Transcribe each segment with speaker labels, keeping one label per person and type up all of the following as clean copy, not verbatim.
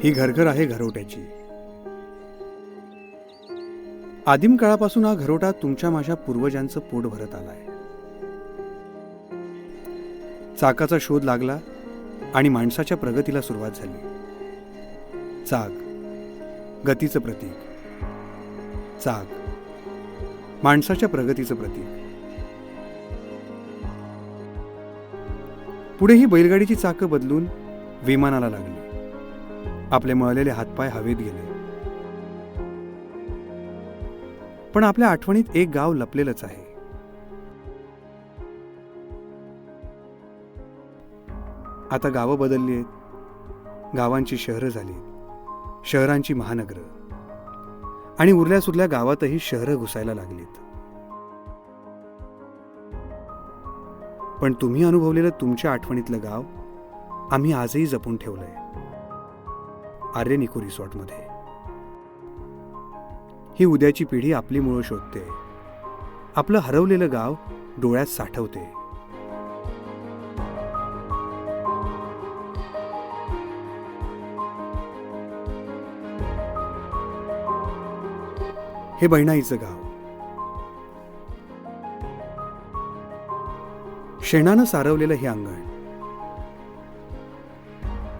Speaker 1: ही घरघर आहे घरोट्याची. आदिम काळापासून हा घरोटा तुमच्या माझ्या पूर्वजांचं पोट भरत आलाय. चाकाचा शोध लागला आणि माणसाच्या प्रगतीला सुरुवात झाली. चाक, गतीचं प्रतीक. चाक, माणसाच्या प्रगतीचं प्रतीक. पुढे ही बैलगाडीची चाकं बदलून विमानाला लागली. आपले मळलेले हातपाय हवेत गेले. पण आपल्या आठवणीत एक गाव लपलेलंच आहे. आता गावं बदलली आहेत. गावांची शहरं झाली, शहरांची महानगरं, आणि उरल्या सुरल्या गावातही शहरं घुसायला लागलीत. पण तुम्ही अनुभवलेलं तुमच्या आठवणीतलं गाव आम्ही आजही जपून ठेवलंय, आर्यन इको रिसॉर्टमध्ये. ही उद्याची पिढी आपली मुळं शोधते, आपलं हरवलेलं गाव डोळ्यात साठवते. हे बहिणाईचं गाव. शेणानं सारवलेलं हे अंगण,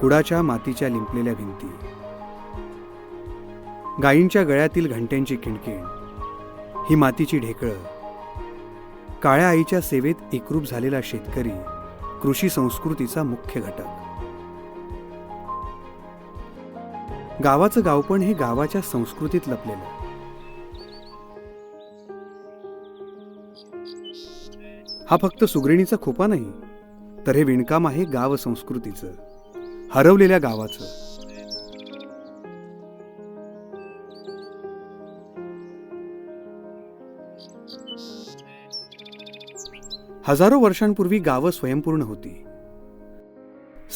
Speaker 1: कुडाच्या मातीच्या लिंपलेल्या भिंती, गायींच्या गळ्यातील घंट्यांची किणकिण, ही मातीची ढेकळं, काळ्या आईच्या सेवेत एकरूप झालेला शेतकरी, कृषी संस्कृतीचा मुख्य घटक. गावाचं गावपण हे गावाच्या संस्कृतीत लपलेलं. हा फक्त सुगरणीचा खोपा नाही, तर हे विणकाम आहे गाव संस्कृतीचं, हरवलेल्या गावाचं. हजारो वर्षांपूर्वी गावं स्वयंपूर्ण होती.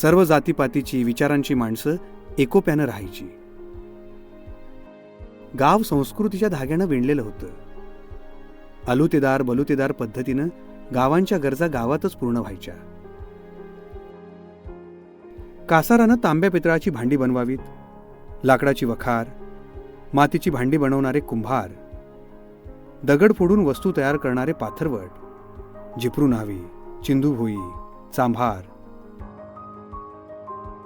Speaker 1: सर्व जातीपातीची, विचारांची माणसं एकोप्यानं राहायची. गाव संस्कृतीच्या धाग्यानं विणलेलं होतं. अलुतेदार बलुतेदार पद्धतीनं गावांच्या गरजा गावातच पूर्ण व्हायच्या. कासारानं तांब्या पितळाची भांडी बनवावीत, लाकडाची वखार, मातीची भांडी बनवणारे कुंभार, दगड फोडून वस्तू तयार करणारे पाथरवट, झिपरू न्हावी, चिंदूभोई, चांभार.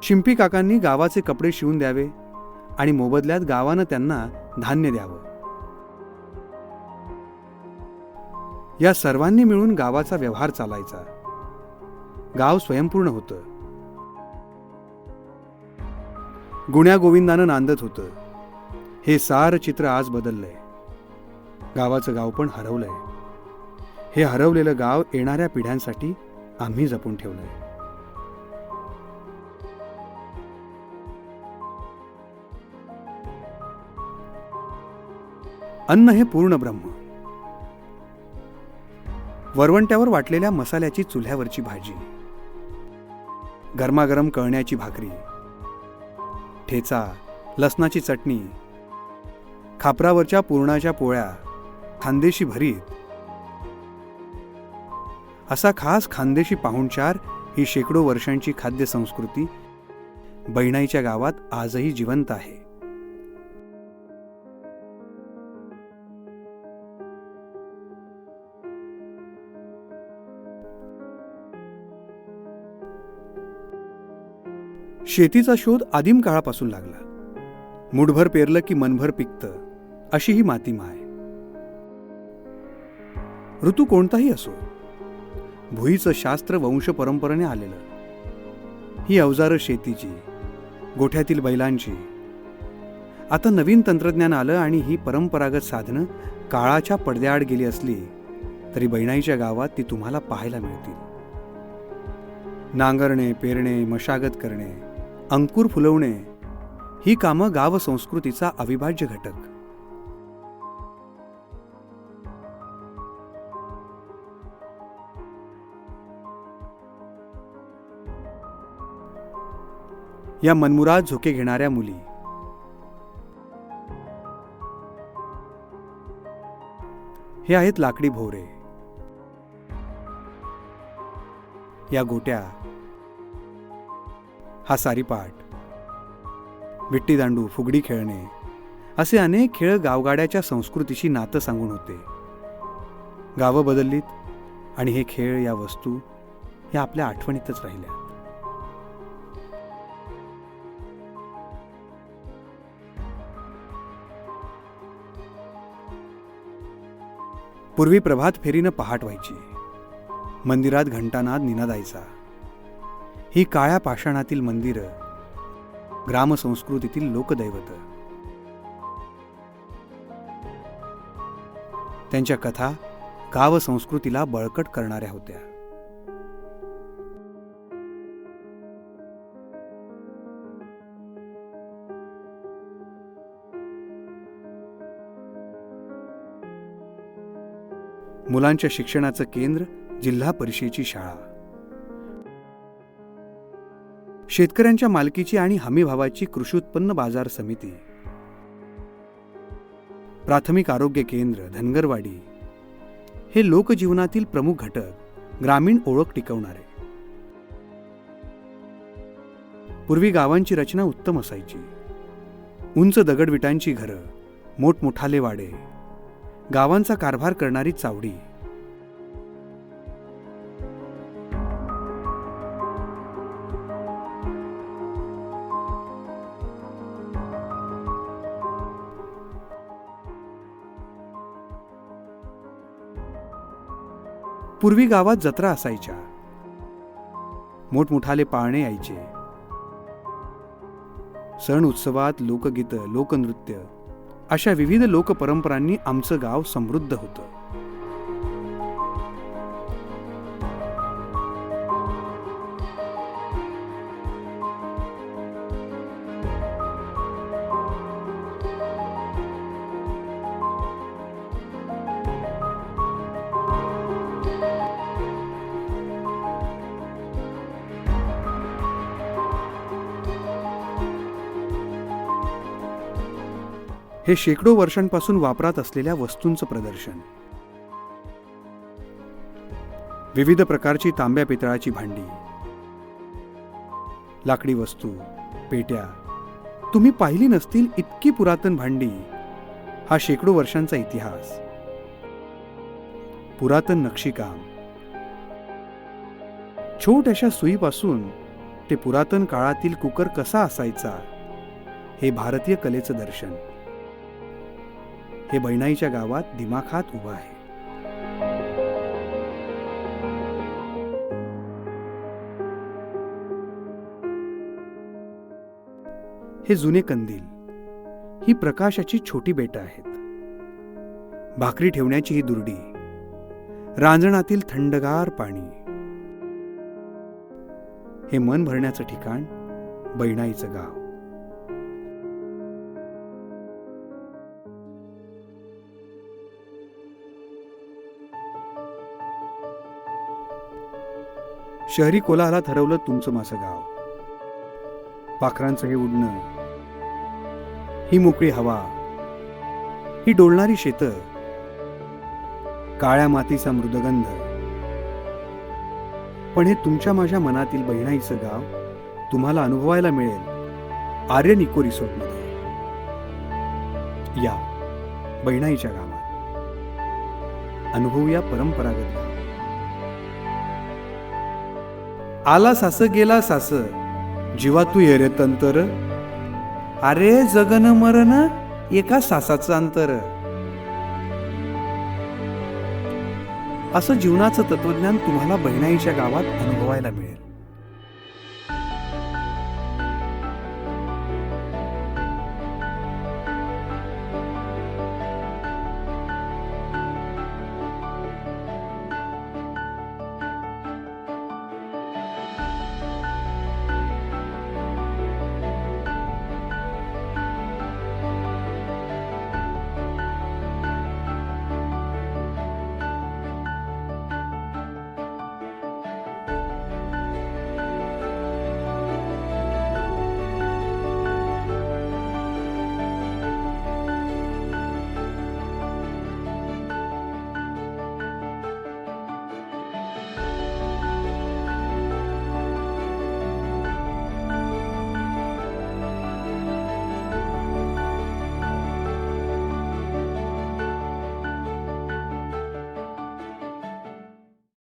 Speaker 1: शिंपी काकांनी गावाचे कपडे शिवून द्यावे आणि मोबदल्यात गावानं त्यांना धान्य द्यावं. या सर्वांनी मिळून गावाचा व्यवहार चालायचा. गाव स्वयंपूर्ण होतं. गुण्या गोविंदानं नांदत होतं. हे सारं चित्र आज बदललंय. गावाचं गाव पण हरवलंय. हे हरवलेलं गाव येणाऱ्या पिढ्यांसाठी आम्ही जपून ठेवलंय. अन्न हे पूर्ण ब्रह्म. वरवंट्यावर वाटलेल्या मसाल्याची चुल्ह्यावरची भाजी, गरमागरम कळण्याची भाकरी, ठेचा, लसणाची चटणी, खापरावरच्या पुरणाच्या पोळ्या, खानदेशी भरीत, असा खास खानदेशी पाहुणचार ही शेकडो वर्षांची खाद्य संस्कृती बहिणाईच्या गावात आजही जिवंत आहे. शेतीचा शोध आदिम काळापासून लागला. मुठभर पेरलं की मनभर पिकतं, अशी ही माती माय. ऋतू कोणताही असो, भुईचं शास्त्र वंश परंपरेने आलेलं. ही अवजारं शेतीची, गोठ्यातील बैलांची. आता नवीन तंत्रज्ञान आलं आणि ही परंपरागत साधनं काळाच्या पडद्याआड गेली असली तरी बहिणाईच्या गावात ती तुम्हाला पाहायला मिळतील. नांगरणे, पेरणे, मशागत करणे, अंकुर फुलवणे, ही कामं गाव संस्कृतीचा अविभाज्य घटक. या मनमुराद झोके घेणाऱ्या मुली, हे आहेत लाकडी भोवरे. या गोट्या, हा सारीपाट, विट्टी दांडू, फुगडी खेळणे असे अनेक खेळ गावगाड्याच्या संस्कृतीशी नातं सांगून होते. गावं बदललीत आणि हे खेळ, या वस्तू या आपल्या आठवणीतच राहिल्या. पूर्वी प्रभात फेरीनं पहाट व्हायची. मंदिरात घंटानाद निनादायचा. ही काळ्या पाषाणातील मंदिरं ग्रामसंस्कृतीतील लोकदैवत. त्यांच्या कथा गाव संस्कृतीला बळकट करणाऱ्या होत्या. मुलांच्या शिक्षणाचं केंद्र जिल्हा परिषदेची शाळा. शेतकऱ्यांच्या मालकीची आणि हमीभावाची कृषी उत्पन्न बाजार समिती. प्राथमिक आरोग्य केंद्र, धनगरवाडी हे लोकजीवनातील प्रमुख घटक, ग्रामीण ओळख टिकवणारे. पूर्वी गावांची रचना उत्तम असायची. उंच दगडविटांची घरं, मोठमोठाले वाडे, गावांचा कारभार करणारी चावडी. पूर्वी गावात जत्रा असायच्या. मोठमोठाले पाळणे यायचे. सण उत्सवात लोकगीतं, लोकनृत्य अशा विविध लोकपरंपरांनी आमचं गाव समृद्ध होतं. हे शेकडो वर्षांपासून वापरात असलेल्या वस्तूंचं प्रदर्शन. विविध प्रकारची तांब्या पितळाची भांडी, लाकडी वस्तू, पेट्या. तुम्ही पाहिली नसतील इतकी पुरातन भांडी. हा शेकडो वर्षांचा इतिहास. पुरातन नक्षीकाम. छोट्याशा सुईपासून ते पुरातन काळातील कुकर कसा असायचा, हे भारतीय कलेचं दर्शन. हे बैनाईच्या गावात दिमाखात उभं आहे. हे जुने कंदील, ही प्रकाशाची छोटी बेटं आहेत. भाकरी ठेवण्याची ही दुर्डी, रांजणातील थंडगार पाणी. हे मन भरण्याचं ठिकाण, बैनाईचं गाव. शहरी कोलाहलात ठरवलं तुमचं माझं गाव. पाखरांचं हे उडणं, ही मोकळी हवा, ही डोलणारी शेतं, काळ्या मातीचा मृदगंध. पण हे तुमच्या माझ्या मनातील बैनाईचं गाव तुम्हाला अनुभवायला मिळेल आर्यन इको रिसॉर्टमध्ये. या बैनाईच्या गावात अनुभवूया परंपरागत गाव. आला सास गेला सास, जीवा तू ये रे तंतर. अरे जगन मरण एका सासाचं अंतर. असं जीवनाचं तत्वज्ञान तुम्हाला बैनाईच्या गावात अनुभवायला मिळेल.